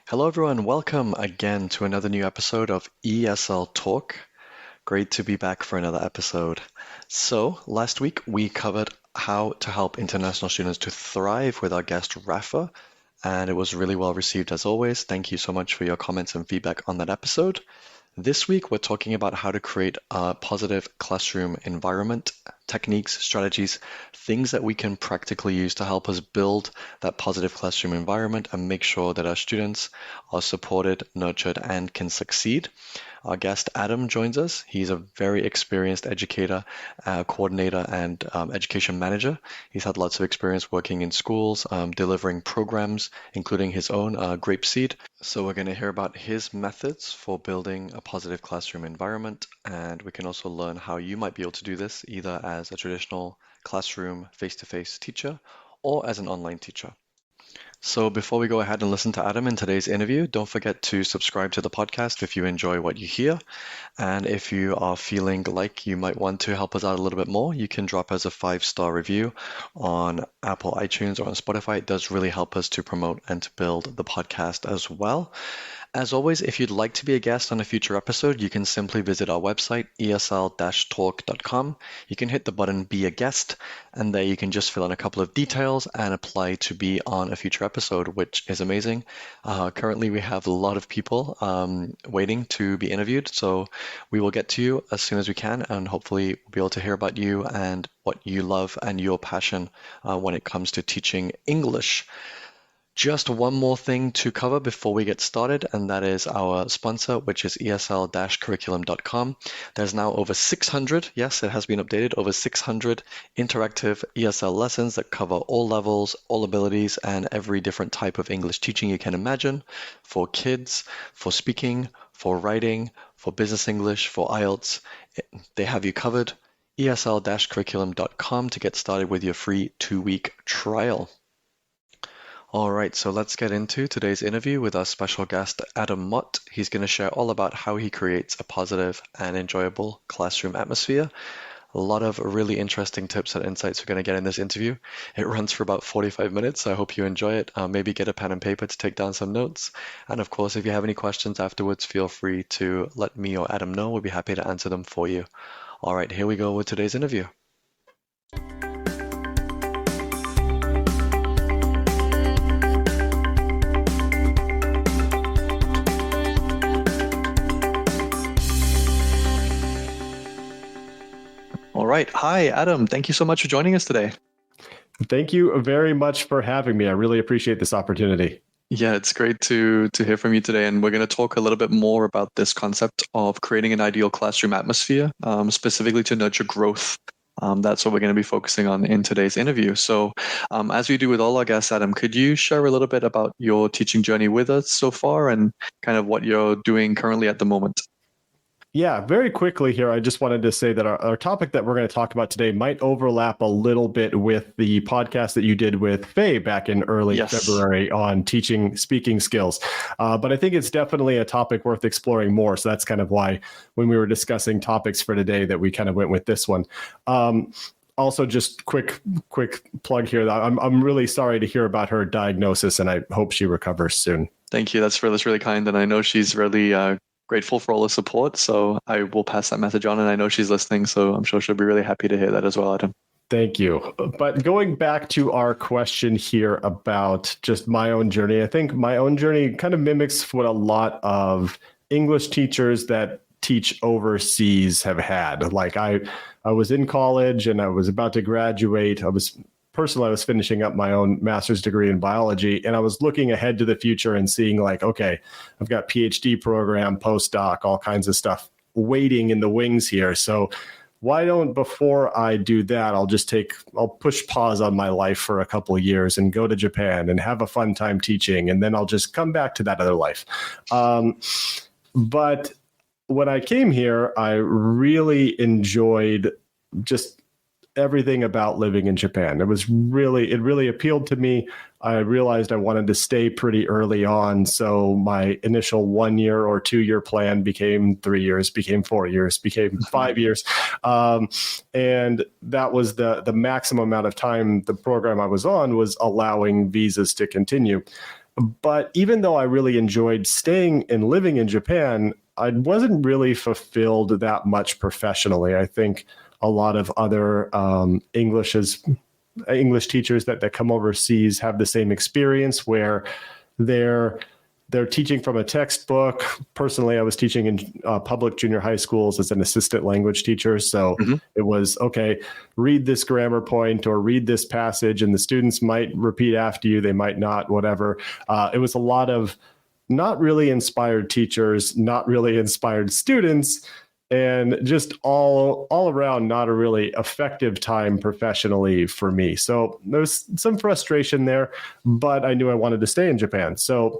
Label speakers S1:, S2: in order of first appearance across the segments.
S1: Hello, everyone. Welcome again to another new episode of ESL Talk. Great to be back for another episode. So, last week we covered how to help international students to thrive with our guest Rafa, and it was really well received as always. Thank you so much for your comments and feedback on that episode. This week, we're talking about how to create a positive classroom environment, techniques, strategies, things that we can practically use to help us build that positive classroom environment and make sure that our students are supported, nurtured, and can succeed. Our guest Adam joins us. He's a very experienced educator, coordinator, and education manager. He's had lots of experience working in schools, delivering programs, including his own Grapeseed. So we're going to hear about his methods for building a positive classroom environment, and we can also learn how you might be able to do this either as a traditional classroom face-to-face teacher or as an online teacher. So before we go ahead and listen to Adam in today's interview, don't forget to subscribe to the podcast if you enjoy what you hear. And if you are feeling like you might want to help us out a little bit more, you can drop us a 5-star review on Apple iTunes or on Spotify. It does really help us to promote and to build the podcast as well. As always, if you'd like to be a guest on a future episode, you can simply visit our website, esl-talk.com. You can hit the button Be a Guest, and there you can just fill in a couple of details and apply to be on a future episode, which is amazing. Currently, we have a lot of people waiting to be interviewed, so we will get to you as soon as we can, and hopefully we'll be able to hear about you and what you love and your passion when it comes to teaching English. Just one more thing to cover before we get started, and that is our sponsor, which is esl-curriculum.com. There's now over 600, yes, it has been updated, over 600 interactive ESL lessons that cover all levels, all abilities, and every different type of English teaching you can imagine for kids, for speaking, for writing, for business English, for IELTS. They have you covered. esl-curriculum.com to get started with your free 2-week trial. All right, so let's get into today's interview with our special guest, Adam Mott. He's going to share all about how he creates a positive and enjoyable classroom atmosphere. A lot of really interesting tips and insights we're going to get in this interview. It runs for about 45 minutes, so I hope you enjoy it. Maybe get a pen and paper to take down some notes. And of course, if you have any questions afterwards, feel free to let me or Adam know. We'll be happy to answer them for you. All right, here we go with today's interview. All right. Hi, Adam. Thank you so much for joining us today.
S2: Thank you very much for having me. I really appreciate this opportunity.
S1: Yeah, it's great to hear from you today. And we're going to talk a little bit more about this concept of creating an ideal classroom atmosphere, specifically to nurture growth. That's what we're going to be focusing on in today's interview. So as we do with all our guests, Adam, could you share a little bit about your teaching journey with us so far and kind of what you're doing currently at the moment?
S2: Yeah, very quickly here, I just wanted to say that our topic that we're going to talk about today might overlap a little bit with the podcast that you did with Faye back in early February on teaching speaking skills. But I think it's definitely a topic worth exploring more. So that's kind of why when we were discussing topics for today that we kind of went with this one. Also, just quick plug here. I'm really sorry to hear about her diagnosis, and I hope she recovers soon.
S1: Thank you. That's really kind. And I know she's really grateful for all the support. So I will pass that message on, and I know she's listening. So I'm sure she'll be really happy to hear that as well, Adam.
S2: Thank you. But going back to our question here about just my own journey, I think my own journey kind of mimics what a lot of English teachers that teach overseas have had. Like I was in college and I was about to graduate. I was finishing up my own master's degree in biology, and I was looking ahead to the future and seeing like, okay, I've got PhD program, postdoc, all kinds of stuff waiting in the wings here. So why don't, before I do that, I'll push pause on my life for a couple of years and go to Japan and have a fun time teaching. And then I'll just come back to that other life. But when I came here, I really enjoyed just everything about living in Japan. It really appealed to me. I realized I wanted to stay pretty early on. So my initial 1 year or 2 year plan became 3 years, became 4 years, became 5 years. And that was the maximum amount of time the program I was on was allowing visas to continue. But even though I really enjoyed staying and living in Japan, I wasn't really fulfilled that much professionally. I think a lot of other English teachers that come overseas have the same experience where they're teaching from a textbook. Personally, I was teaching in public junior high schools as an assistant language teacher. So it was, okay, read this grammar point or read this passage, and the students might repeat after you. They might not, whatever. It was a lot of not really inspired teachers, not really inspired students, and just all around not a really effective time professionally for me. So there's some frustration there, but I knew I wanted to stay in Japan. So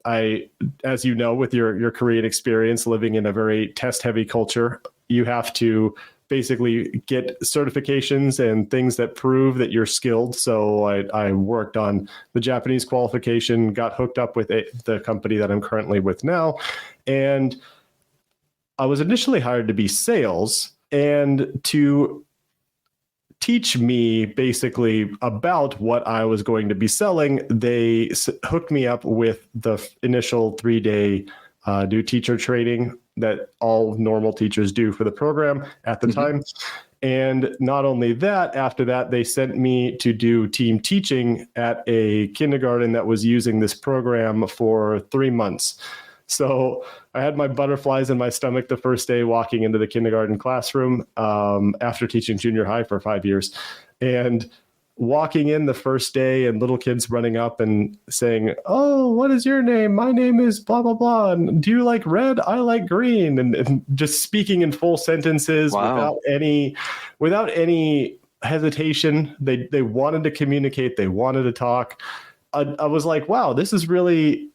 S2: I, as you know, with your Korean experience living in a very test heavy culture, you have to basically get certifications and things that prove that you're skilled. So I worked on the Japanese qualification, got hooked up with the company that I'm currently with now, and I was initially hired to be sales and to teach me basically about what I was going to be selling. They hooked me up with the initial 3-day new teacher training that all normal teachers do for the program at the time. And not only that, after that, they sent me to do team teaching at a kindergarten that was using this program for 3 months. So I had my butterflies in my stomach the first day walking into the kindergarten classroom after teaching junior high for 5 years. And walking in the first day and little kids running up and saying, "Oh, what is your name? My name is blah, blah, blah. And do you like red? I like green." And just speaking in full sentences without any hesitation. They wanted to communicate. They wanted to talk. I was like, wow, this is really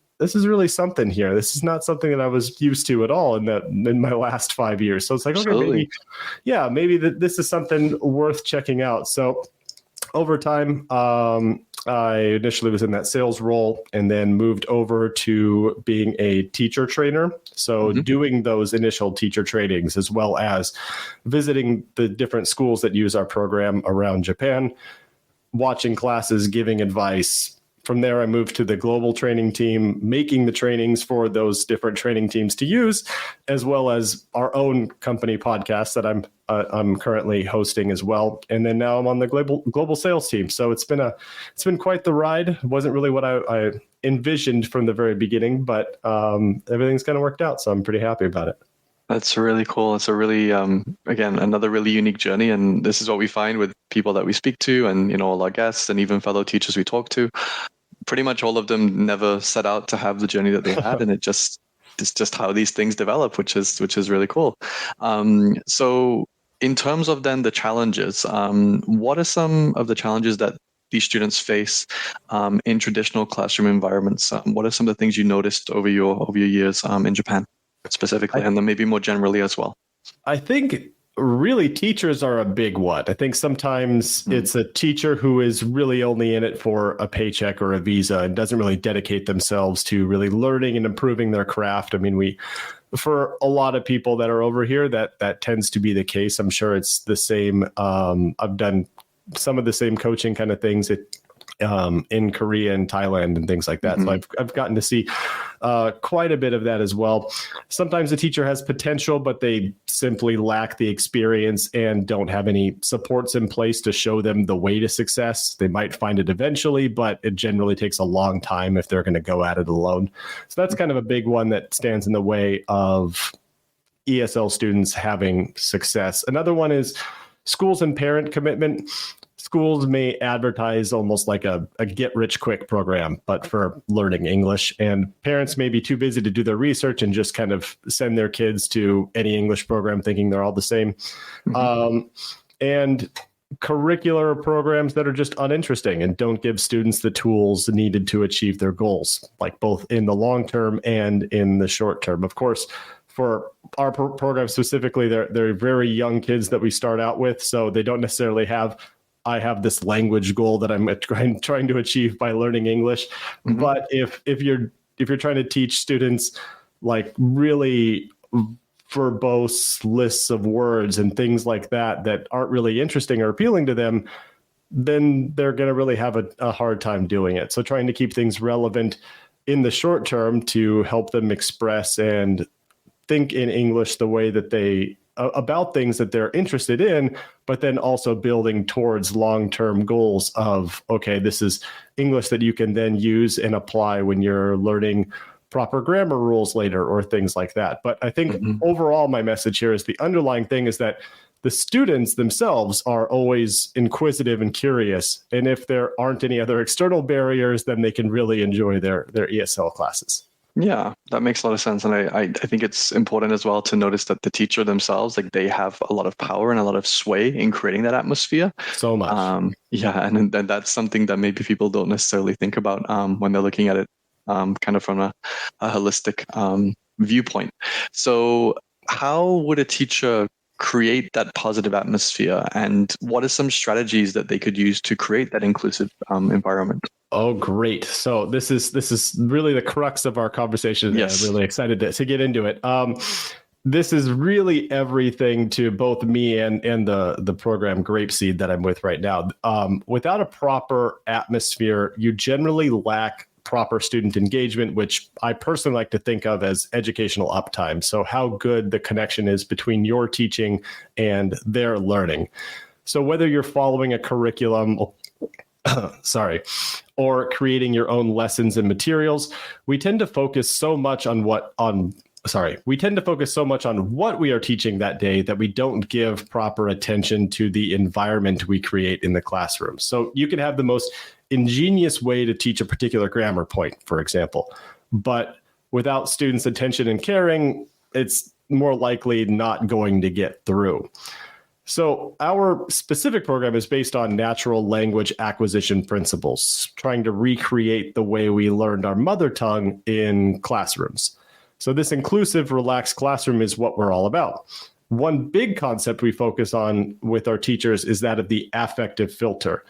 S2: something here. This is not something that I was used to at all in my last 5 years. So it's like, okay, maybe this is something worth checking out. So over time, I initially was in that sales role and then moved over to being a teacher trainer. So doing those initial teacher trainings, as well as visiting the different schools that use our program around Japan, watching classes, giving advice. From there, I moved to the global training team, making the trainings for those different training teams to use, as well as our own company podcast that I'm currently hosting as well. And then now I'm on the global sales team. So it's been quite the ride. It wasn't really what I envisioned from the very beginning, but everything's kind of worked out. So I'm pretty happy about it.
S1: That's really cool. It's a really, again, another really unique journey. And this is what we find with people that we speak to and, all our guests and even fellow teachers we talk to. Pretty much all of them never set out to have the journey that they had. And it's just how these things develop, which is really cool. So in terms of then the challenges, what are some of the challenges that these students face in traditional classroom environments? What are some of the things you noticed over your years in Japan specifically, and then maybe more generally as well?
S2: I think really teachers are a big one. I think sometimes it's a teacher who is really only in it for a paycheck or a visa and doesn't really dedicate themselves to really learning and improving their craft. I mean, for a lot of people that are over here, that tends to be the case. I'm sure it's the same. I've done some of the same coaching kind of things in Korea and Thailand and things like that. So I've gotten to see quite a bit of that as well. Sometimes the teacher has potential, but they simply lack the experience and don't have any supports in place to show them the way to success. They might find it eventually, but it generally takes a long time if they're going to go at it alone. So that's kind of a big one that stands in the way of ESL students having success. Another one is schools and parent commitment. Schools may advertise almost like a get-rich-quick program, but for learning English. And parents may be too busy to do their research and just kind of send their kids to any English program thinking they're all the same. And curricular programs that are just uninteresting and don't give students the tools needed to achieve their goals, like both in the long term and in the short term. Of course, for our program specifically, they're very young kids that we start out with, so they don't necessarily I have this language goal that I'm trying to achieve by learning English. But if you're trying to teach students like really verbose lists of words and things like that aren't really interesting or appealing to them, then they're going to really have a hard time doing it. So trying to keep things relevant in the short term to help them express and think in English the way that they about things that they're interested in, but then also building towards long-term goals of, okay, this is English that you can then use and apply when you're learning proper grammar rules later or things like that. But I think overall, my message here is the underlying thing is that the students themselves are always inquisitive and curious. And if there aren't any other external barriers, then they can really enjoy their ESL classes.
S1: Yeah, that makes a lot of sense. And I think it's important as well to notice that the teacher themselves, like they have a lot of power and a lot of sway in creating that atmosphere.
S2: So much.
S1: Yeah, and that's something that maybe people don't necessarily think about when they're looking at it kind of from a holistic viewpoint. So how would a teacher create that positive atmosphere, and what are some strategies that they could use to create that inclusive environment?
S2: Oh, great. So this is really the crux of our conversation.
S1: Yes.
S2: I'm really excited to get into it. This is really everything to both me and the program Grapeseed that I'm with right now. Without a proper atmosphere, you generally lack proper student engagement, which I personally like to think of as educational uptime. So how good the connection is between your teaching and their learning. So whether you're following a curriculum, or creating your own lessons and materials, we tend to focus so much on what we are teaching that day that we don't give proper attention to the environment we create in the classroom. So you can have the most ingenious way to teach a particular grammar point, for example, but without students' attention and caring, it's more likely not going to get through. So our specific program is based on natural language acquisition principles, trying to recreate the way we learned our mother tongue in classrooms. So this inclusive, relaxed classroom is what we're all about. One big concept we focus on with our teachers is that of the affective filter.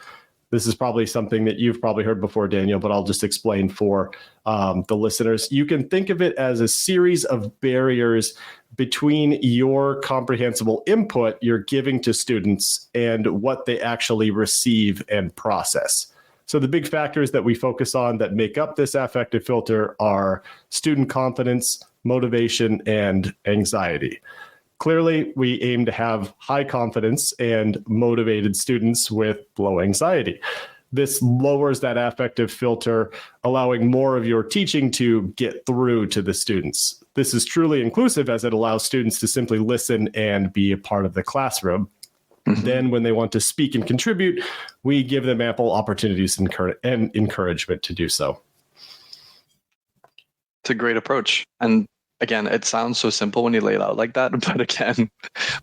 S2: This is probably something that you've probably heard before, Daniel, but I'll just explain for the listeners. You can think of it as a series of barriers between your comprehensible input you're giving to students and what they actually receive and process. So the big factors that we focus on that make up this affective filter are student confidence, motivation, and anxiety. Clearly, we aim to have high confidence and motivated students with low anxiety. This lowers that affective filter, allowing more of your teaching to get through to the students. This is truly inclusive as it allows students to simply listen and be a part of the classroom. Then when they want to speak and contribute, we give them ample opportunities and encouragement to do so.
S1: It's a great approach. And again, it sounds so simple when you lay it out like that. But again,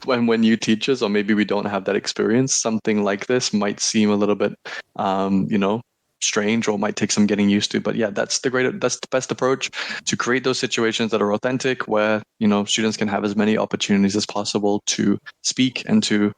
S1: when you teach us, or maybe we don't have that experience, something like this might seem a little bit, strange, or might take some getting used to. But yeah, that's the best approach to create those situations that are authentic, where, students can have as many opportunities as possible to speak and to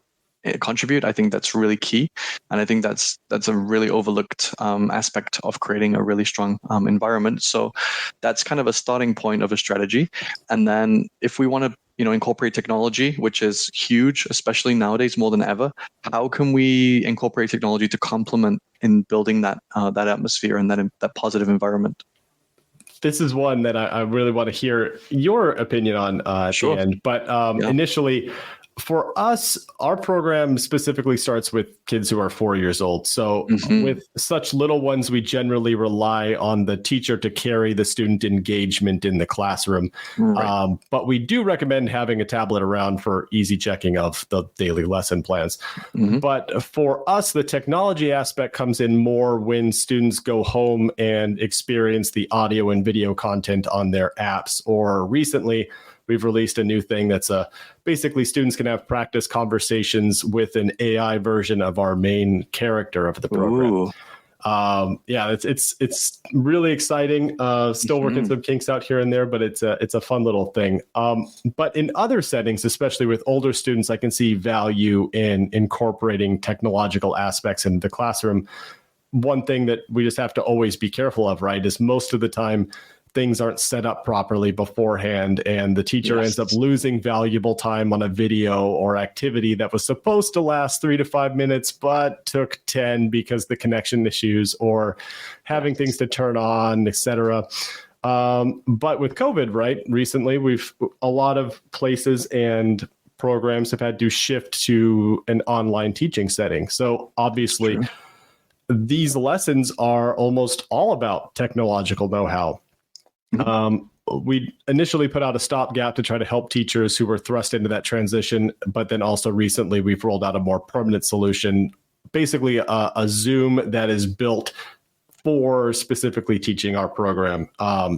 S1: contribute. I think that's really key, and I think that's a really overlooked aspect of creating a really strong environment. So that's kind of a starting point of a strategy. And then if we want to incorporate technology, which is huge, especially nowadays more than ever, how can we incorporate technology to complement in building that atmosphere and that positive environment?
S2: This is one that I really want to hear your opinion on at the end. But initially, for us, our program specifically starts with kids who are 4 years old. So with such little ones, we generally rely on the teacher to carry the student engagement in the classroom. Right. But we do recommend having a tablet around for easy checking of the daily lesson plans. But for us, the technology aspect comes in more when students go home and experience the audio and video content on their apps. Or recently, we've released a new thing that's basically students can have practice conversations with an AI version of our main character of the program. It's really exciting. Still working some kinks out here and there, but it's a fun little thing. But in other settings, especially with older students, I can see value in incorporating technological aspects into the classroom. One thing that we just have to always be careful of, right, is most of the time things aren't set up properly beforehand, and the teacher ends up losing valuable time on a video or activity that was supposed to last 3 to 5 minutes, but took 10 because the connection issues or having things to turn on, etc. But with COVID, right, recently, a lot of places and programs have had to shift to an online teaching setting. So obviously, these lessons are almost all about technological know-how. We initially put out a stopgap to try to help teachers who were thrust into that transition, but then also recently we've rolled out a more permanent solution, basically a Zoom that is built for specifically teaching our program.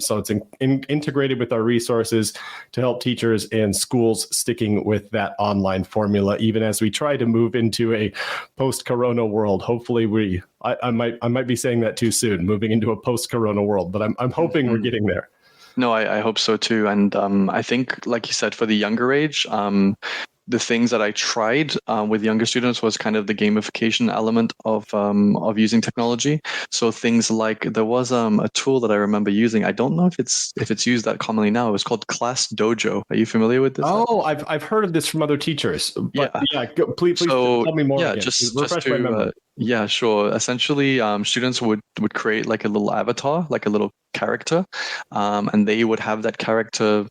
S2: So it's integrated with our resources to help teachers and schools sticking with that online formula, even as we try to move into a post-corona world. Hopefully I might be saying that too soon, moving into a post-corona world, but I'm hoping we're getting there.
S1: No, I hope so too. And I think, like you said, for the younger age, the things that I tried with younger students was kind of the gamification element of using technology. So things like there was a tool that I remember using. I don't know if it's used that commonly now. It was called Class Dojo. Are you familiar with this?
S2: Oh, I've heard of this from other teachers. But please tell me more.
S1: Yeah,
S2: again.
S1: just
S2: refresh my memory.
S1: Yeah, sure. Essentially, students would create like a little avatar, like a little character, and they would have that character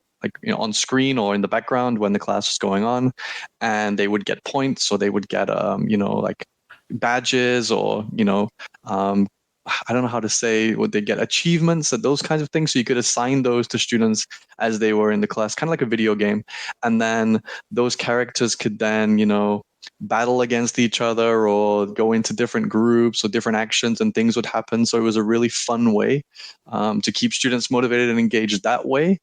S1: on screen or in the background when the class was going on, and they would get points, so they would get like badges or I don't know how to say, would they get achievements and those kinds of things. So you could assign those to students as they were in the class, kind of like a video game, and then those characters could then battle against each other or go into different groups or different actions, and things would happen. So it was a really fun way to keep students motivated and engaged that way.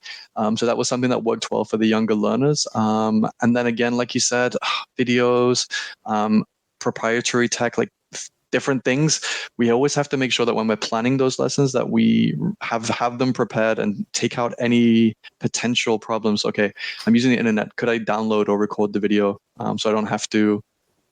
S1: So that was something that worked well for the younger learners. And then again, like you said, videos, proprietary tech, like different things. We always have to make sure that when we're planning those lessons that we have them prepared and take out any potential problems. Okay, I'm using the internet. Could I download or record the video so I don't have to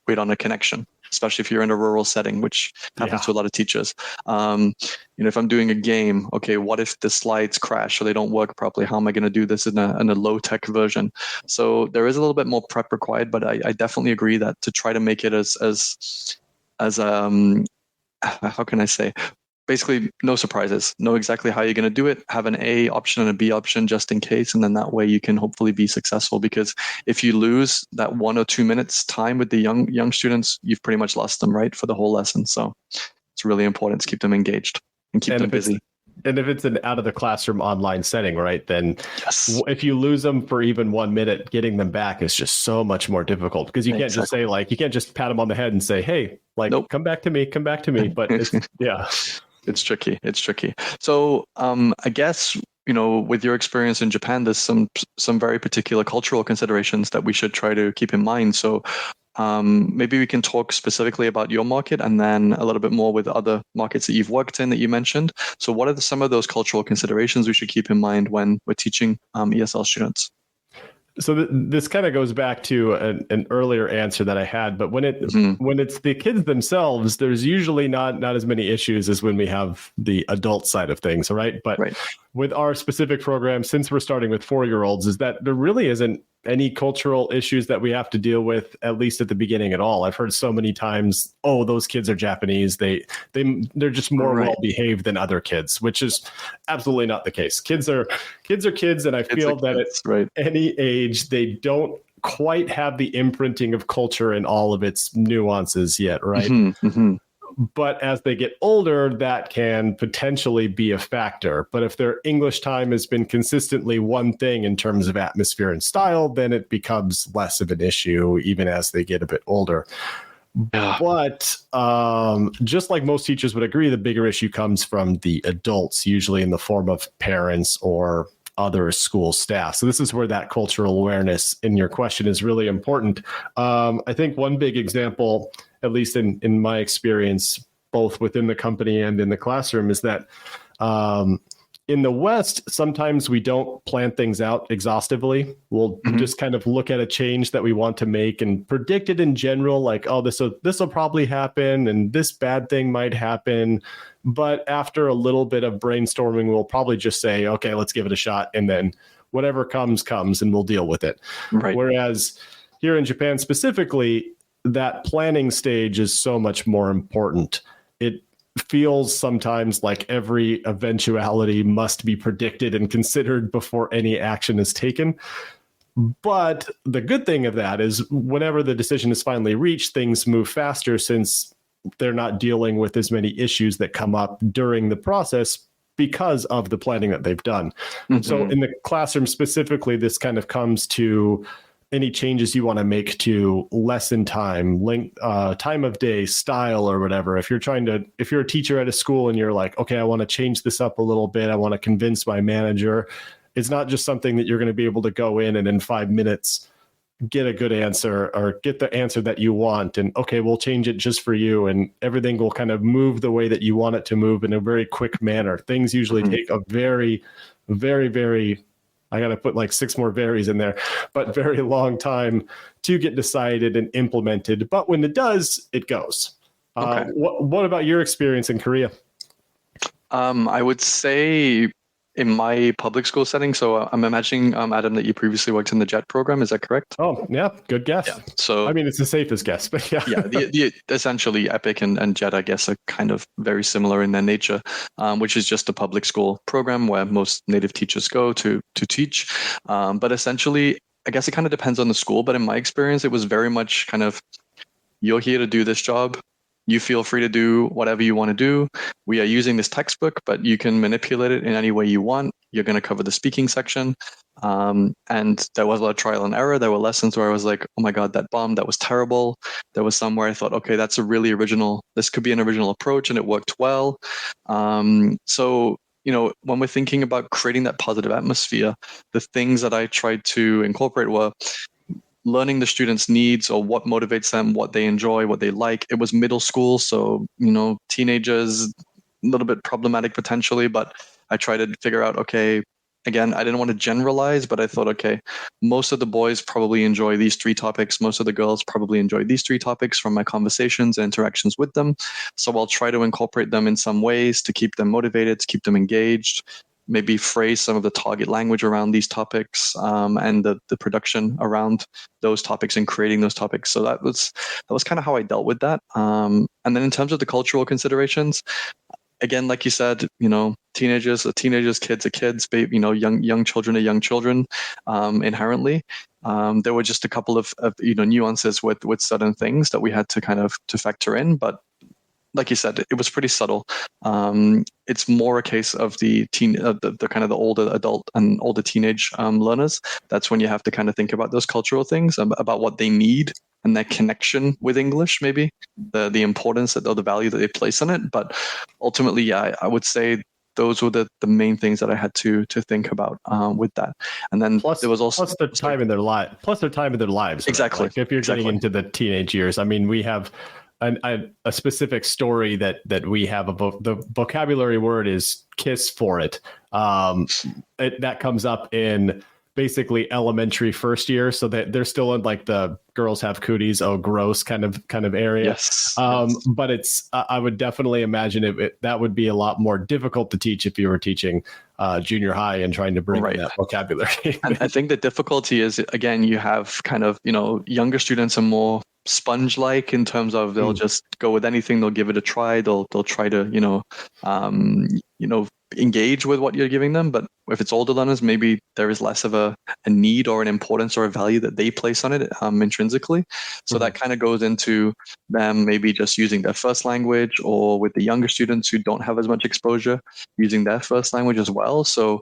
S1: wait on a connection, especially if you're in a rural setting, which happens to a lot of teachers. If I'm doing a game, okay, what if the slides crash or they don't work properly? How am I going to do this in a low-tech version? So there is a little bit more prep required, but I definitely agree that to try to make it as how can I say, basically no surprises, know exactly how you're going to do it, have an A option and a B option just in case, and then that way you can hopefully be successful. Because if you lose that 1 or 2 minutes time with the young students, you've pretty much lost them, right, for the whole lesson. So it's really important to keep them engaged and keep them busy.
S2: And if it's an out of the classroom online setting, right, then if you lose them for even 1 minute, getting them back is just so much more difficult, because you can't just say, like, you can't just pat them on the head and say, hey, like, come back to me. But
S1: it's tricky. So I guess, with your experience in Japan, there's some very particular cultural considerations that we should try to keep in mind. So maybe we can talk specifically about your market and then a little bit more with other markets that you've worked in that you mentioned. So what are some of those cultural considerations we should keep in mind when we're teaching ESL students?
S2: So this kind of goes back to an earlier answer that I had, but when it's the kids themselves, there's usually not as many issues as when we have the adult side of things, right? But with our specific program, since we're starting with 4-year-olds, is that there really isn't any cultural issues that we have to deal with, at least at the beginning at all. I've heard so many times, oh, those kids are Japanese. They're just more well behaved than other kids, which is absolutely not the case. Kids are kids, and I feel that at any age they don't quite have the imprinting of culture in all of its nuances yet, right? But as they get older, that can potentially be a factor. But if their English time has been consistently one thing in terms of atmosphere and style, then it becomes less of an issue, even as they get a bit older. But just like most teachers would agree, the bigger issue comes from the adults, usually in the form of parents or other school staff. So this is where that cultural awareness in your question is really important. I think one big example, at least in my experience, both within the company and in the classroom, is that In the West, sometimes we don't plan things out exhaustively. We'll just kind of look at a change that we want to make and predict it in general, like, oh, this will probably happen and this bad thing might happen. But after a little bit of brainstorming, we'll probably just say, okay, let's give it a shot. And then whatever comes, and we'll deal with it.
S1: Right.
S2: Whereas here in Japan specifically, that planning stage is so much more important. It feels sometimes like every eventuality must be predicted and considered before any action is taken. But the good thing of that is whenever the decision is finally reached, things move faster since they're not dealing with as many issues that come up during the process because of the planning that they've done. So in the classroom specifically, this kind of comes to any changes you want to make to lesson time, length, time of day, style, or whatever. If you're a teacher at a school and you're like, okay, I want to change this up a little bit, I want to convince my manager, it's not just something that you're going to be able to go in and in 5 minutes get a good answer or get the answer that you want. And okay, we'll change it just for you. And everything will kind of move the way that you want it to move in a very quick manner. Things usually take a very, very, very, I got to put like 6 more varies in there, but very long time to get decided and implemented. But when it does, it goes.
S1: Okay.
S2: What about your experience in Korea?
S1: I would say in my public school setting, so I'm imagining, Adam, that you previously worked in the JET program. Is that correct?
S2: Oh, yeah. Good guess.
S1: Yeah. So,
S2: I mean, it's the safest guess, but yeah.
S1: Yeah, the essentially EPIC and JET, I guess, are kind of very similar in their nature, which is just a public school program where most native teachers go to teach. But essentially, I guess it kind of depends on the school. But in my experience, it was very much kind of, you're here to do this job. You feel free to do whatever you want to do. We are using this textbook, but you can manipulate it in any way you want. You're going to cover the speaking section. And there was a lot of trial and error. There were lessons where I was like, oh my God, that bombed. That was terrible. There was some where I thought, okay, that's a really original, this could be an original approach, and it worked well. So, when we're thinking about creating that positive atmosphere, the things that I tried to incorporate were learning the students' needs or what motivates them, what they enjoy, what they like. It was middle school, so, teenagers, a little bit problematic potentially, but I tried to figure out, okay, again, I didn't want to generalize, but I thought, okay, most of the boys probably enjoy these 3 topics. Most of the girls probably enjoy these 3 topics from my conversations and interactions with them. So I'll try to incorporate them in some ways to keep them motivated, to keep them engaged, maybe phrase some of the target language around these topics, and the production around those topics and creating those topics. So that was kind of how I dealt with that. And then in terms of the cultural considerations, again, like you said, teenagers are teenagers, kids are kids, young children are young children, inherently. There were just a couple of nuances with certain things that we had to kind of to factor in, but like you said, it was pretty subtle. It's more a case of the kind of the older adult and older teenage learners. That's when you have to kind of think about those cultural things, about what they need and their connection with English, maybe the importance or the value that they place on it. But ultimately, yeah, I would say those were the main things that I had to think about with that. And then there was also
S2: their time in their life. Plus their time in their lives.
S1: Exactly.
S2: Like if you're getting into the teenage years, I mean, we have a specific story that we have about the vocabulary word is kiss for it. That comes up in basically elementary first year, so that they're still in like the girls have cooties, oh gross kind of area.
S1: Yes.
S2: But it's I would definitely imagine that would be a lot more difficult to teach if you were teaching junior high and trying to bring in that vocabulary.
S1: And I think the difficulty is, again, you have kind of younger students are more sponge-like in terms of they'll just go with anything, they'll give it a try, they'll try to engage with what you're giving them. But if it's older learners, maybe there is less of a need or an importance or a value that they place on it intrinsically. So that kind of goes into them maybe just using their first language, or with the younger students who don't have as much exposure, using their first language as well. So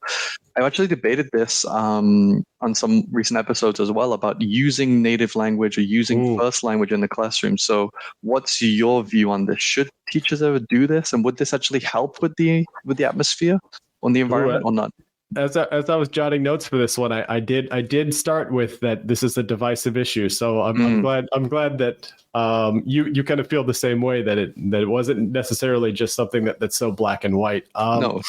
S1: I actually debated this on some recent episodes as well, about using native language or using first language in the classroom. So what's your view on this? Should teachers ever do this? And would this actually help with the atmosphere on the environment or not?
S2: As I was jotting notes for this one, I did start with that this is a divisive issue. So I'm glad that you kind of feel the same way, that it wasn't necessarily just something that's so black and white.
S1: No.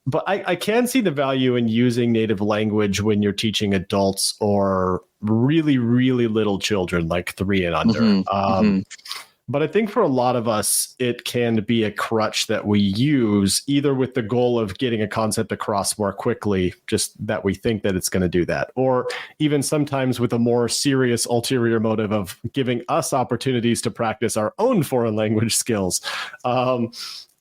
S2: But I can see the value in using native language when you're teaching adults or really, really little children, like 3 and under. But I think for a lot of us, it can be a crutch that we use either with the goal of getting a concept across more quickly, just that we think that it's going to do that, or even sometimes with a more serious ulterior motive of giving us opportunities to practice our own foreign language skills.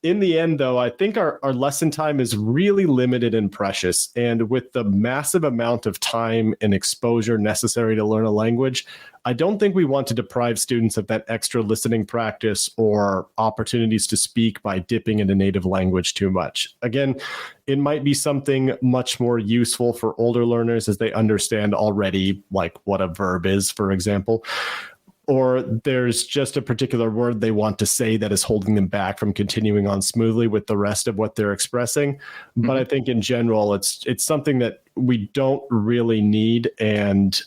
S2: In the end, though, I think our lesson time is really limited and precious. And with the massive amount of time and exposure necessary to learn a language, I don't think we want to deprive students of that extra listening practice or opportunities to speak by dipping into native language too much. Again, it might be something much more useful for older learners as they understand already, like what a verb is, for example. Or there's just a particular word they want to say that is holding them back from continuing on smoothly with the rest of what they're expressing. But I think in general, it's something that we don't really need. And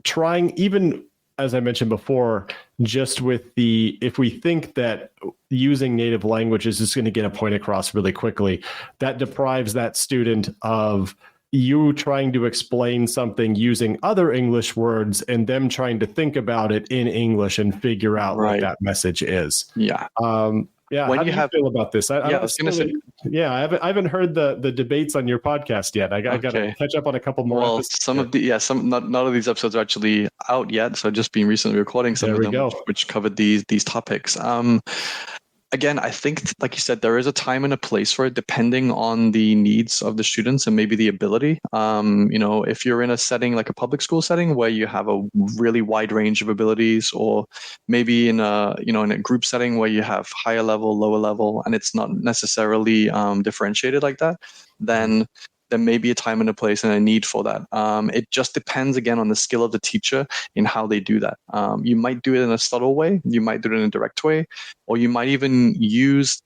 S2: trying, even as I mentioned before, just with if we think that using native languages is going to get a point across really quickly, that deprives that student of you trying to explain something using other English words and them trying to think about it in English and figure out what that message is.
S1: Yeah.
S2: Yeah.
S1: When
S2: how do you feel about this?
S1: I was going to say.
S2: Yeah, I haven't heard the debates on your podcast yet. I got to catch up on a couple more.
S1: Well,
S2: episodes.
S1: None of these episodes are actually out yet. So I've just been recently recording some of them, which covered these topics. Again, I think, like you said, there is a time and a place for it, depending on the needs of the students and maybe the ability. If you're in a setting like a public school setting where you have a really wide range of abilities, or maybe in a group setting where you have higher level, lower level, and it's not necessarily differentiated like that, then there may be a time and a place and a need for that. It just depends, again, on the skill of the teacher in how they do that. You might do it in a subtle way, you might do it in a direct way, or you might even use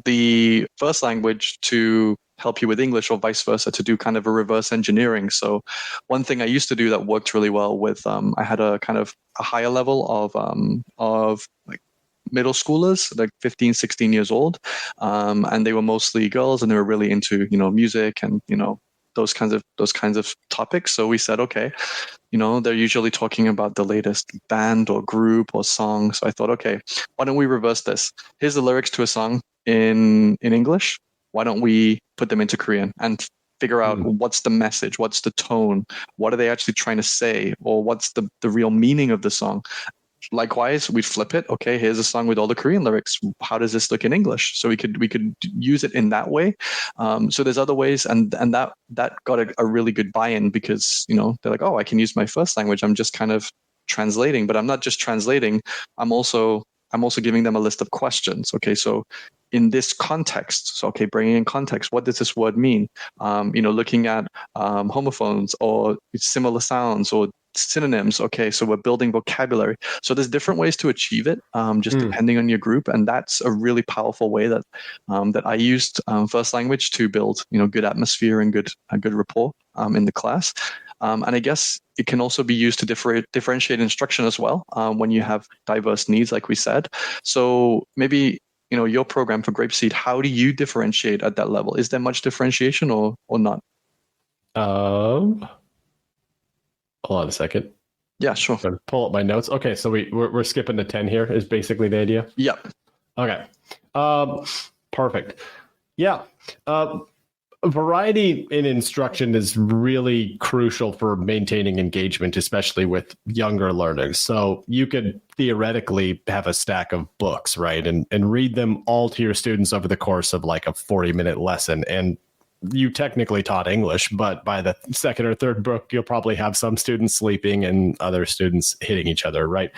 S1: the first language to help you with English, or vice versa, to do kind of a reverse engineering. So one thing I used to do that worked really well with, I had a kind of a higher level of like middle schoolers, like 15, 16 years old. And they were mostly girls, and they were really into, music and, those kinds of topics. So we said, okay, they're usually talking about the latest band or group or song. So I thought, okay, why don't we reverse this? Here's the lyrics to a song in English. Why don't we put them into Korean and figure out what's the message, what's the tone, what are they actually trying to say, or what's the real meaning of the song? Likewise, we'd flip it. Okay, here's a song with all the Korean lyrics. How does this look in English? So we could use it in that way. So there's other ways, and that got a really good buy-in, because they're like, oh, I can use my first language. I'm just kind of translating, but I'm not just translating. I'm also giving them a list of questions. Okay, so in this context, so okay, bringing in context, what does this word mean? Looking at homophones or similar sounds or synonyms. Okay, so we're building vocabulary. So there's different ways to achieve it, just depending on your group, and that's a really powerful way that I used first language to build good atmosphere and good rapport in the class. And I guess it can also be used to differentiate instruction as well when you have diverse needs, like we said. So maybe your program for Grapeseed, how do you differentiate at that level? Is there much differentiation or not?
S2: Hold on a second.
S1: Yeah, sure.
S2: I'm pull up my notes. Okay, so we're skipping to 10 here is basically the idea.
S1: Yep.
S2: Okay. Perfect. Yeah. Variety in instruction is really crucial for maintaining engagement, especially with younger learners. So you could theoretically have a stack of books, right? And read them all to your students over the course of like a 40-minute lesson. And you technically taught English, but by the second or third book, you'll probably have some students sleeping and other students hitting each other, right?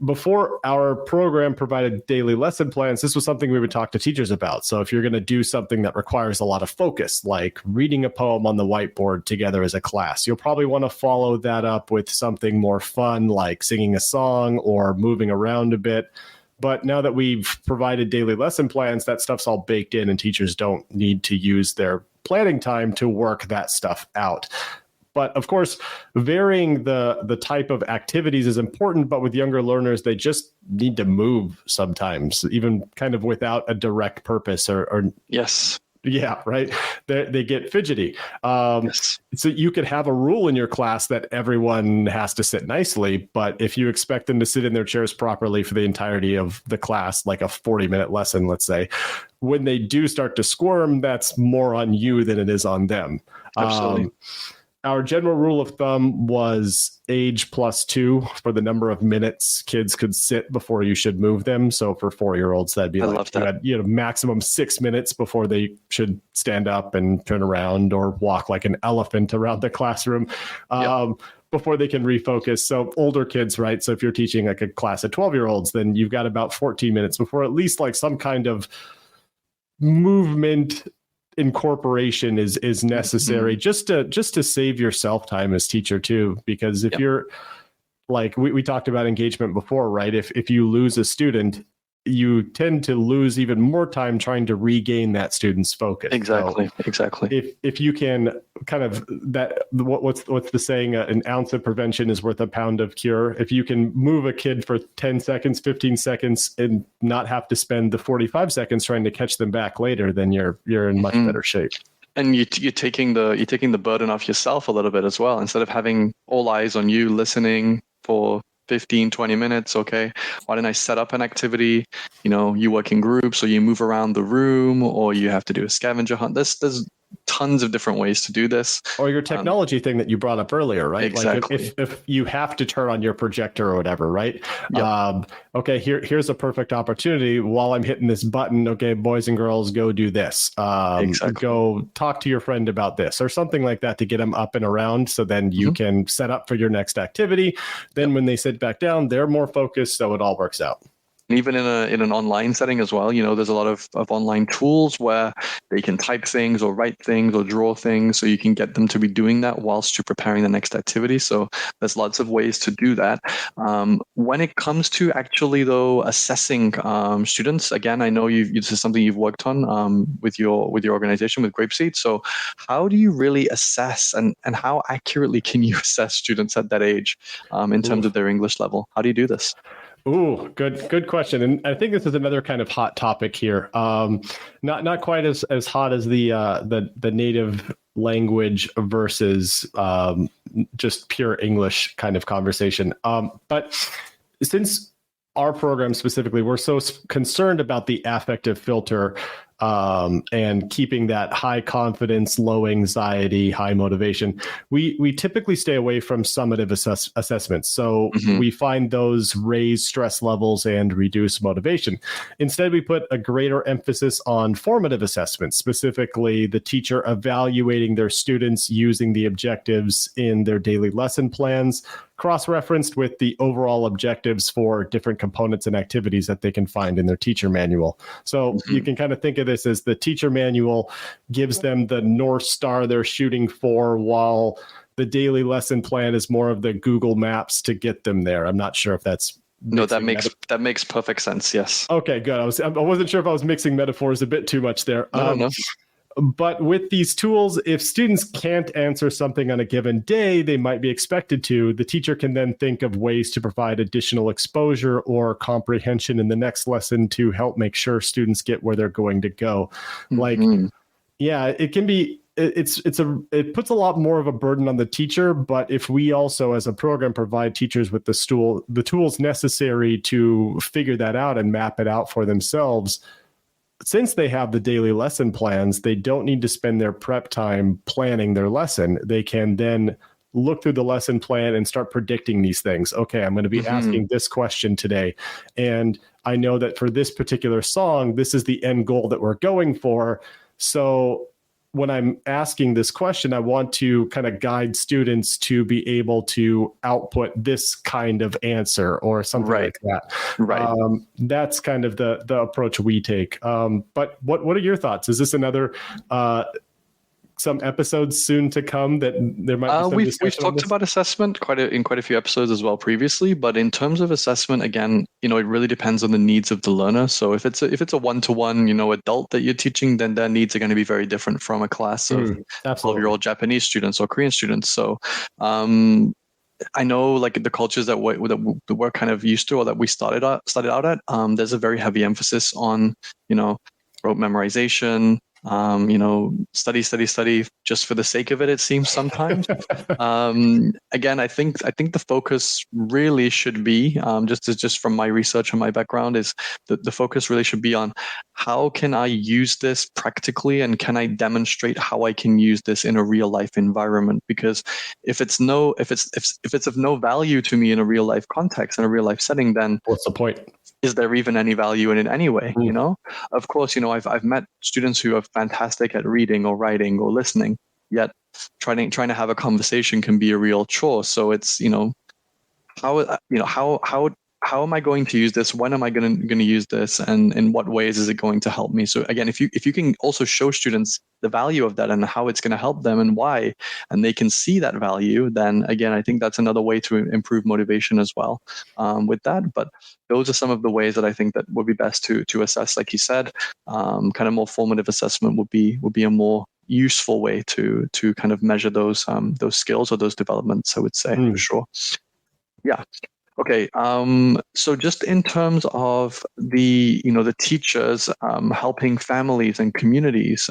S2: Before our program provided daily lesson plans, this was something we would talk to teachers about. So if you're going to do something that requires a lot of focus, like reading a poem on the whiteboard together as a class, you'll probably want to follow that up with something more fun, like singing a song or moving around a bit. But now that we've provided daily lesson plans, that stuff's all baked in, and teachers don't need to use their planning time to work that stuff out. But of course, varying the type of activities is important, but with younger learners, they just need to move sometimes, even kind of without a direct purpose or
S1: yes.
S2: Yeah, right. They get fidgety.
S1: Yes,
S2: So you could have a rule in your class that everyone has to sit nicely, but if you expect them to sit in their chairs properly for the entirety of the class, like a 40-minute lesson, let's say, when they do start to squirm, that's more on you than it is on them.
S1: absolutely.
S2: Our general rule of thumb was age +2 for the number of minutes kids could sit before you should move them. So for 4-year-olds, that'd be
S1: I
S2: like
S1: love that.
S2: you had maximum 6 minutes before they should stand up and turn around or walk like an elephant around the classroom.
S1: Yep.
S2: Before they can refocus. So older kids, right? So if you're teaching like a class of 12-year-olds, then you've got about 14 minutes before at least like some kind of movement incorporation is necessary, just to save yourself time as teacher too, because if you're like we talked about engagement before, right? If you lose a student, you tend to lose even more time trying to regain that student's focus.
S1: Exactly.
S2: So
S1: Exactly.
S2: if you can kind of what's the saying, an ounce of prevention is worth a pound of cure. If you can move a kid for 10 seconds, 15 seconds and not have to spend the 45 seconds trying to catch them back later, then you're in much better shape.
S1: And you're taking the burden off yourself a little bit as well. Instead of having all eyes on you listening for 15, 20 minutes, okay, why don't I set up an activity? You work in groups, or you move around the room, or you have to do a scavenger hunt. There's tons of different ways to do this.
S2: Or your technology thing that you brought up earlier, right?
S1: Exactly.
S2: Like if you have to turn on your projector or whatever, right?
S1: Yep.
S2: Okay, here's a perfect opportunity while I'm hitting this button. Okay, boys and girls, go do this.
S1: Exactly.
S2: Go talk to your friend about this or something like that to get them up and around. So then you can set up for your next activity. Then when they sit back down, they're more focused. So it all works out.
S1: Even in an online setting as well, there's a lot of online tools where they can type things or write things or draw things, so you can get them to be doing that whilst you're preparing the next activity. So there's lots of ways to do that. When it comes to actually, though, assessing students, again, I know this is something you've worked on with your organization, with Grapeseed. So how do you really assess, and how accurately can you assess students at that age in terms of their English level? How do you do this?
S2: Ooh, good question. And I think this is another kind of hot topic here. Not quite as hot as the native language versus just pure English kind of conversation. But since our program specifically, we're so concerned about the affective filter and keeping that high confidence, low anxiety, high motivation, we typically stay away from summative assessments. So we find those raise stress levels and reduce motivation. Instead, we put a greater emphasis on formative assessments, specifically the teacher evaluating their students using the objectives in their daily lesson plans, cross-referenced with the overall objectives for different components and activities that they can find in their teacher manual. So you can kind of think of this as the teacher manual gives them the North Star they're shooting for, while the daily lesson plan is more of the Google Maps to get them there. I'm not sure if that's
S1: that makes perfect sense. Yes.
S2: Okay, good. I wasn't sure if I was mixing metaphors a bit too much there.
S1: No.
S2: But with these tools, if students can't answer something on a given day, they might be expected to. The teacher can then think of ways to provide additional exposure or comprehension in the next lesson to help make sure students get where they're going to go. Like, yeah, it can be. It puts a lot more of a burden on the teacher, but if we also as a program provide teachers with the tools necessary to figure that out and map it out for themselves, since they have the daily lesson plans, they don't need to spend their prep time planning their lesson. They can then look through the lesson plan and start predicting these things. Okay, I'm going to be asking this question today, and I know that for this particular song, this is the end goal that we're going for. So when I'm asking this question, I want to kind of guide students to be able to output this kind of answer or something like that.
S1: Right.
S2: That's kind of the approach we take. But what are your thoughts? Is this another some episodes soon to come that there might be some
S1: we've
S2: discussion
S1: talked about assessment in quite a few episodes as well previously, but in terms of assessment, again, it really depends on the needs of the learner. So if it's a one-to-one, adult that you're teaching, then their needs are going to be very different from a class of 12-year-old Japanese students or Korean students. So I know, like, the cultures that we're kind of used to, or that we started out at, there's a very heavy emphasis on rote memorization, study just for the sake of it, it seems sometimes. Again, I think the focus really should be, just from my research and my background, is that the focus really should be on how can I use this practically, and can I demonstrate how I can use this in a real life environment? Because if it's of no value to me in a real life context, in a real life setting, then
S2: what's the point?
S1: Is there even any value in it anyway?
S2: Mm.
S1: Of course, I've met students who are fantastic at reading or writing or listening, yet trying to have a conversation can be a real chore. So it's, how am I going to use this? When am I going to use this? And in what ways is it going to help me? So again, if you can also show students the value of that and how it's going to help them and why, and they can see that value, then again, I think that's another way to improve motivation as well, with that. But those are some of the ways that I think that would be best to assess. Like you said, kind of more formative assessment would be a more useful way to kind of measure those skills or those developments, I would say, for sure. Yeah. Okay. So just in terms of the teachers helping families and communities,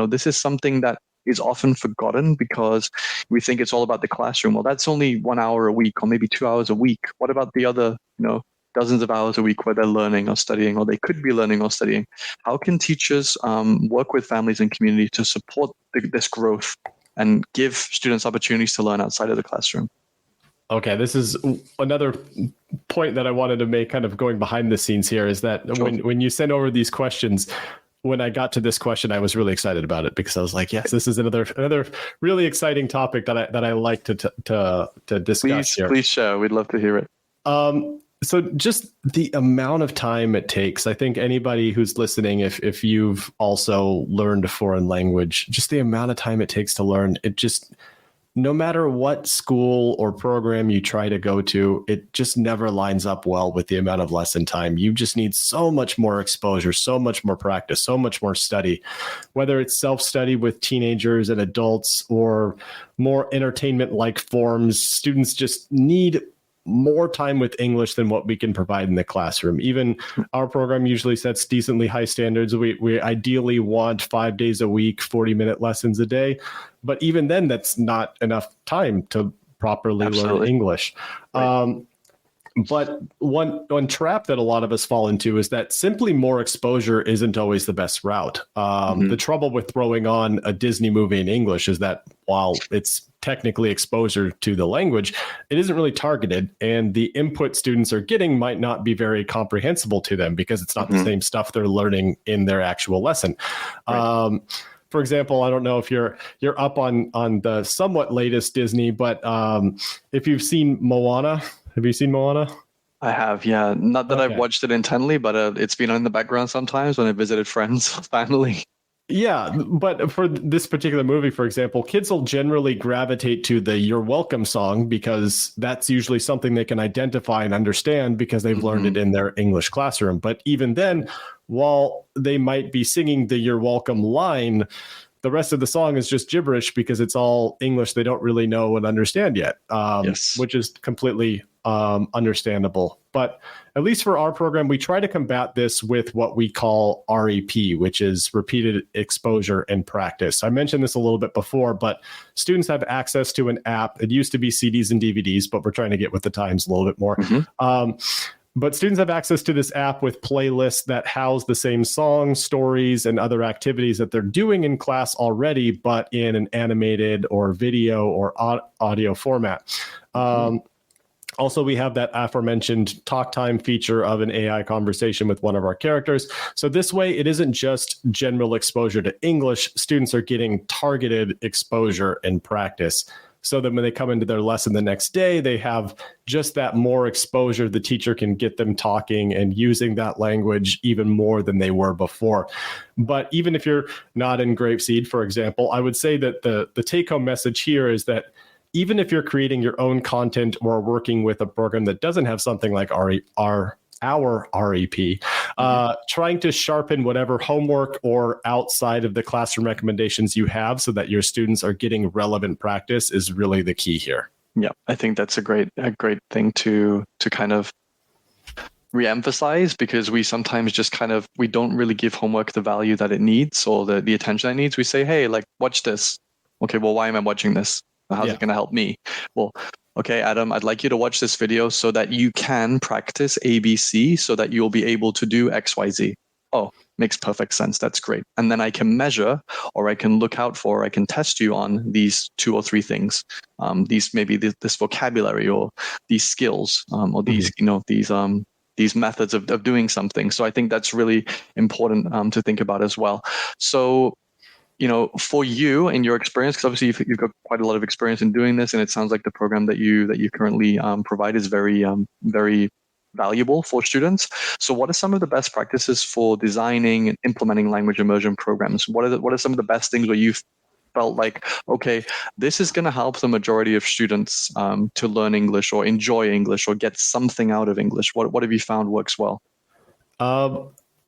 S1: this is something that is often forgotten because we think it's all about the classroom. Well, that's only 1 hour a week or maybe 2 hours a week. What about the other, dozens of hours a week where they're learning or studying, or they could be learning or studying? How can teachers work with families and community to support this growth and give students opportunities to learn outside of the classroom?
S2: Okay, this is another point that I wanted to make, kind of going behind the scenes here, is that
S1: Sure.
S2: when you sent over these questions, when I got to this question, I was really excited about it because I was like, yes, this is another really exciting topic that I like to discuss here.
S1: Please share. We'd love to hear it.
S2: So just the amount of time it takes, I think anybody who's listening, if you've also learned a foreign language, just the amount of time it takes to learn, it just, no matter what school or program you try to go to, it just never lines up well with the amount of lesson time. You just need so much more exposure, so much more practice, so much more study, whether it's self-study with teenagers and adults or more entertainment-like forms. Students just need more time with English than what we can provide in the classroom. Even our program usually sets decently high standards. We ideally want 5 days a week, 40-minute lessons a day. But even then, that's not enough time to properly learn English. Right. But one trap that a lot of us fall into is that simply more exposure isn't always the best route. The trouble with throwing on a Disney movie in English is that while it's technically exposure to the language, it isn't really targeted, and the input students are getting might not be very comprehensible to them because it's not the same stuff they're learning in their actual lesson. Right. For example, I don't know if you're up on the somewhat latest Disney, but if you've seen Moana. Have you seen Moana?
S1: I have, yeah. Not that I've watched it intently, but it's been on in the background sometimes when I visited friends, family.
S2: Yeah, but for this particular movie, for example, kids will generally gravitate to the "You're Welcome" song because that's usually something they can identify and understand because they've learned it in their English classroom. But even then, while they might be singing the "You're Welcome" line, the rest of the song is just gibberish because it's all English they don't really know and understand yet, which is completely understandable. But at least for our program, we try to combat this with what we call REP, which is repeated exposure and practice. I mentioned this a little bit before, but students have access to an app. It used to be CDs and DVDs, but we're trying to get with the times a little bit more. But students have access to this app with playlists that house the same songs, stories, and other activities that they're doing in class already, but in an animated or video or audio format. Also, we have that aforementioned talk time feature of an AI conversation with one of our characters. So this way, it isn't just general exposure to English. Students are getting targeted exposure and practice, so that when they come into their lesson the next day, they have just that more exposure. The teacher can get them talking and using that language even more than they were before. But even if you're not in Grapeseed, for example, I would say that the take-home message here is that even if you're creating your own content or working with a program that doesn't have something like our REP, trying to sharpen whatever homework or outside of the classroom recommendations you have so that your students are getting relevant practice is really the key here.
S1: Yeah, I think that's a great thing to kind of re-emphasize, because we sometimes just we don't really give homework the value that it needs, or the attention it needs. We say, hey, like, watch this. Okay, well, why am I watching this? How's it going to help me? Well, okay, Adam, I'd like you to watch this video so that you can practice ABC, so that you'll be able to do XYZ. Oh, makes perfect sense. That's great. And then I can measure, or I can look out for, or I can test you on these 2 or 3 things. This vocabulary, or these skills, or these, these methods of doing something. So I think that's really important to think about as well. So, for you in your experience, because obviously you've got quite a lot of experience in doing this, and it sounds like the program that you currently provide is very very valuable for students. So what are some of the best practices for designing and implementing language immersion programs? What are some of the best things where you've felt like, okay, this is going to help the majority of students to learn English, or enjoy English, or get something out of English? What have you found works well?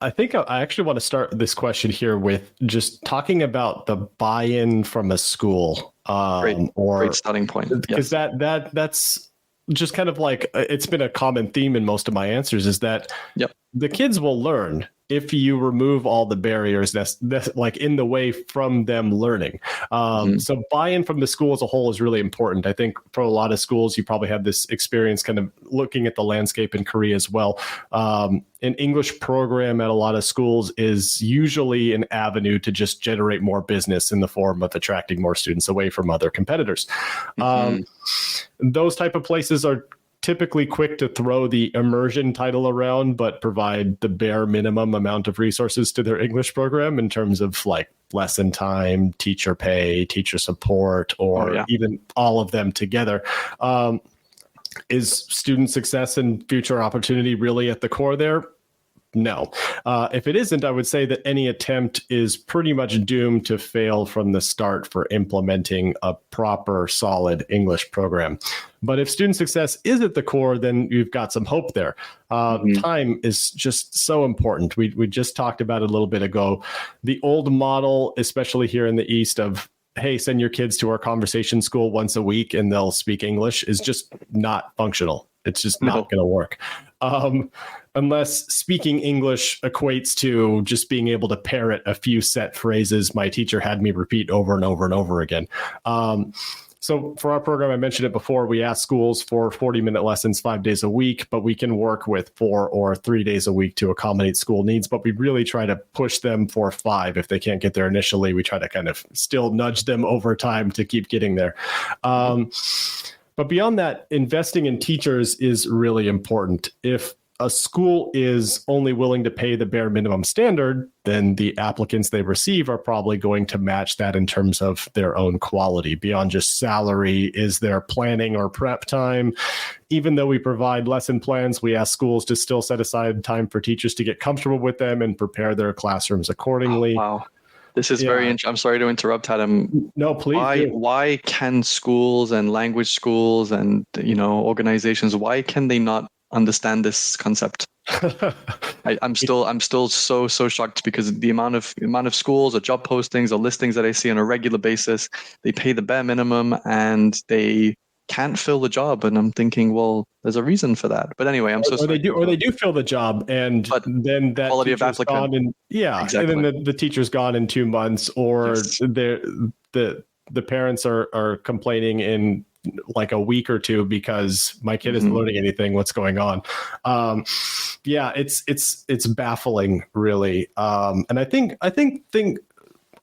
S2: I think I actually want to start this question here with just talking about the buy-in from a school.
S1: Great starting point.
S2: Because that's just kind of like, it's been a common theme in most of my answers, is that the kids will learn if you remove all the barriers that's like in the way from them learning. So buy-in from the school as a whole is really important. I think for a lot of schools, you probably have this experience kind of looking at the landscape in Korea as well. An English program at a lot of schools is usually an avenue to just generate more business in the form of attracting more students away from other competitors. Those type of places are typically quick to throw the immersion title around, but provide the bare minimum amount of resources to their English program in terms of like lesson time, teacher pay, teacher support, or even all of them together. Is student success and future opportunity really at the core there? No. If it isn't, I would say that any attempt is pretty much doomed to fail from the start for implementing a proper, solid English program. But if student success is at the core, then you've got some hope there. Time is just so important. We just talked about it a little bit ago. The old model, especially here in the East, of hey, send your kids to our conversation school once a week and they'll speak English, is just not functional. It's just not going to work. Unless speaking English equates to just being able to parrot a few set phrases my teacher had me repeat over and over and over again. So for our program, I mentioned it before, we ask schools for 40-minute lessons 5 days a week, but we can work with 4 or 3 days a week to accommodate school needs. But we really try to push them for 5. If they can't get there initially, we try to kind of still nudge them over time to keep getting there. But beyond that, investing in teachers is really important. If a school is only willing to pay the bare minimum standard, then the applicants they receive are probably going to match that in terms of their own quality. Beyond just salary, is there planning or prep time? Even though we provide lesson plans, we ask schools to still set aside time for teachers to get comfortable with them and prepare their classrooms accordingly.
S1: Oh, wow. This is very interesting. I'm sorry to interrupt, Adam.
S2: No, please.
S1: Why can schools and language schools and organizations, why can they not understand this concept? I'm still so shocked, because the amount of schools or job postings or listings that I see on a regular basis, they pay the bare minimum and they can't fill the job, and I'm thinking, well, there's a reason for that. But anyway, I'm so sorry.
S2: They do fill the job, and then that
S1: quality of applicant.
S2: Exactly. And then the teacher's gone in 2 months, or the parents are complaining in like a week or two because my kid isn't learning anything. What's going on? It's baffling, really. And I think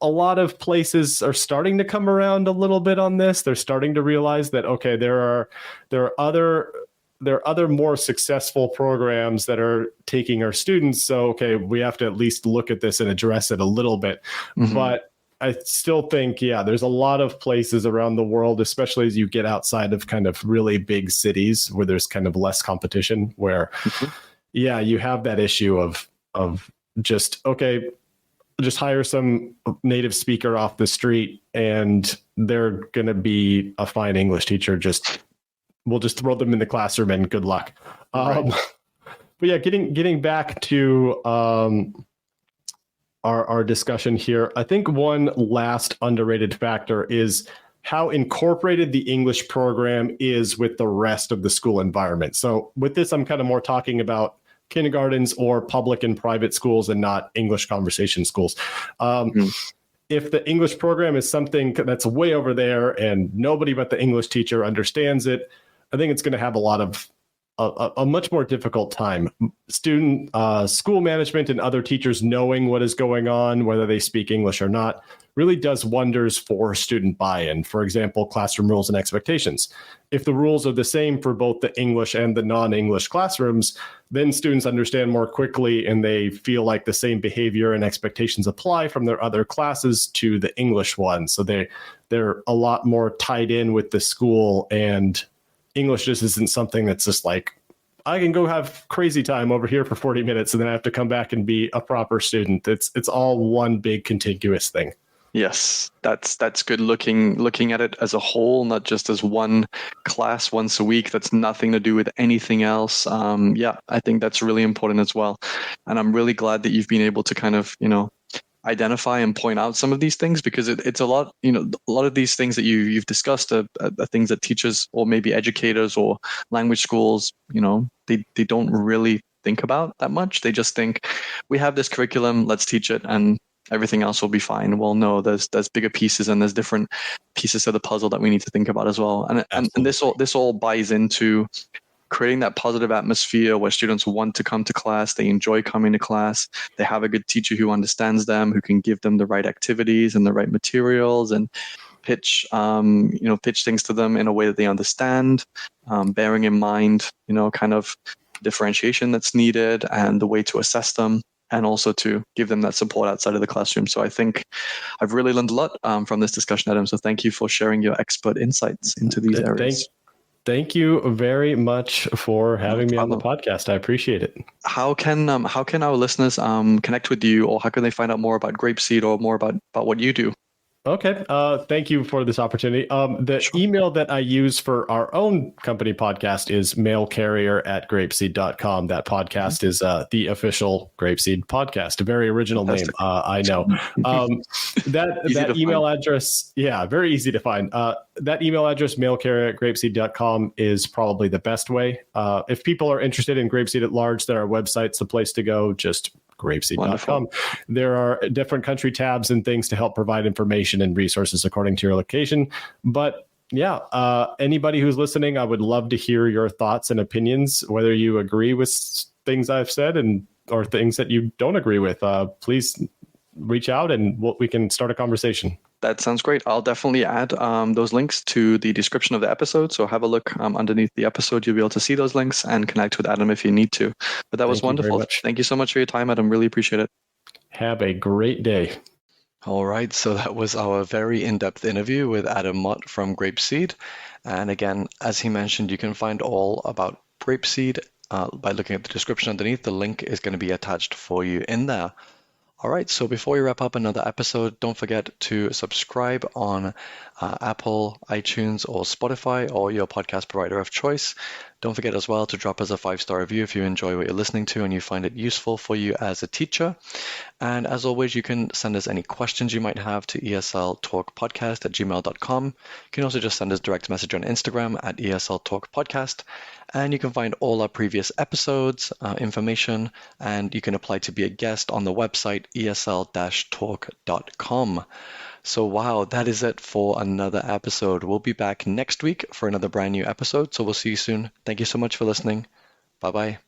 S2: a lot of places are starting to come around a little bit on this. They're starting to realize that, okay, there are other more successful programs that are taking our students. So, okay, we have to at least look at this and address it a little bit. But I still think, there's a lot of places around the world, especially as you get outside of kind of really big cities where there's kind of less competition, where, you have that issue of just, okay, just hire some native speaker off the street and they're going to be a fine English teacher. We'll just throw them in the classroom and good luck. But getting back to our discussion here, I think one last underrated factor is how incorporated the English program is with the rest of the school environment. So with this, I'm kind of more talking about kindergartens or public and private schools and not English conversation schools. If the English program is something that's way over there and nobody but the English teacher understands it, I think it's going to have a much more difficult time. School management and other teachers knowing what is going on, whether they speak English or not, really does wonders for student buy-in. For example, classroom rules and expectations. If the rules are the same for both the English and the non-English classrooms, then students understand more quickly and they feel like the same behavior and expectations apply from their other classes to the English one. So they're a lot more tied in with the school, and English just isn't something that's just like, I can go have crazy time over here for 40 minutes and then I have to come back and be a proper student. It's all one big contiguous thing.
S1: Yes, that's good looking at it as a whole, not just as one class once a week. That's nothing to do with anything else. Yeah, I think that's really important as well. And I'm really glad that you've been able to kind of, identify and point out some of these things, because it's a lot of these things that you've discussed are things that teachers or maybe educators or language schools, they don't really think about that much. They just think, we have this curriculum, let's teach it, and everything else will be fine. Well, no, there's bigger pieces and there's different pieces of the puzzle that we need to think about as well. And this all buys into creating that positive atmosphere where students want to come to class, they enjoy coming to class, they have a good teacher who understands them, who can give them the right activities and the right materials and pitch things to them in a way that they understand, bearing in mind, kind of differentiation that's needed and the way to assess them, and also to give them that support outside of the classroom. So I think I've really learned a lot from this discussion, Adam. So thank you for sharing your expert insights into these areas.
S2: Thank you very much for having me on the podcast. I appreciate it.
S1: How can our listeners connect with you, or how can they find out more about Grapeseed or more about what you do?
S2: Okay. Thank you for this opportunity. Email that I use for our own company podcast is mailcarrier@grapeseed.com. That podcast is the official Grapeseed podcast. A very original name. I know. That email address, very easy to find. That email address, mailcarrier@grapeseed.com, is probably the best way. If people are interested in Grapeseed at large, then our website's the place to go. Just Grapeseed.com. There are different country tabs and things to help provide information and resources according to your location. But anybody who's listening, I would love to hear your thoughts and opinions, whether you agree with things I've said or things that you don't agree with. Please reach out and we can start a conversation.
S1: That sounds great. I'll definitely add those links to the description of the episode. So have a look underneath the episode. You'll be able to see those links and connect with Adam if you need to. But that was wonderful. Thank you so much for your time, Adam. Really appreciate it.
S2: Have a great day.
S1: All right. So that was our very in-depth interview with Adam Mott from Grapeseed. And again, as he mentioned, you can find all about Grapeseed by looking at the description underneath. The link is going to be attached for you in there. All right, so before we wrap up another episode, don't forget to subscribe on Apple, iTunes, or Spotify, or your podcast provider of choice. Don't forget as well to drop us a 5-star review if you enjoy what you're listening to and you find it useful for you as a teacher. And as always, you can send us any questions you might have to esltalkpodcast@gmail.com. You can also just send us direct message on Instagram at esltalkpodcast. And you can find all our previous episodes, information, and you can apply to be a guest on the website esl-talk.com. So wow, that is it for another episode. We'll be back next week for another brand new episode. So we'll see you soon. Thank you so much for listening. Bye-bye.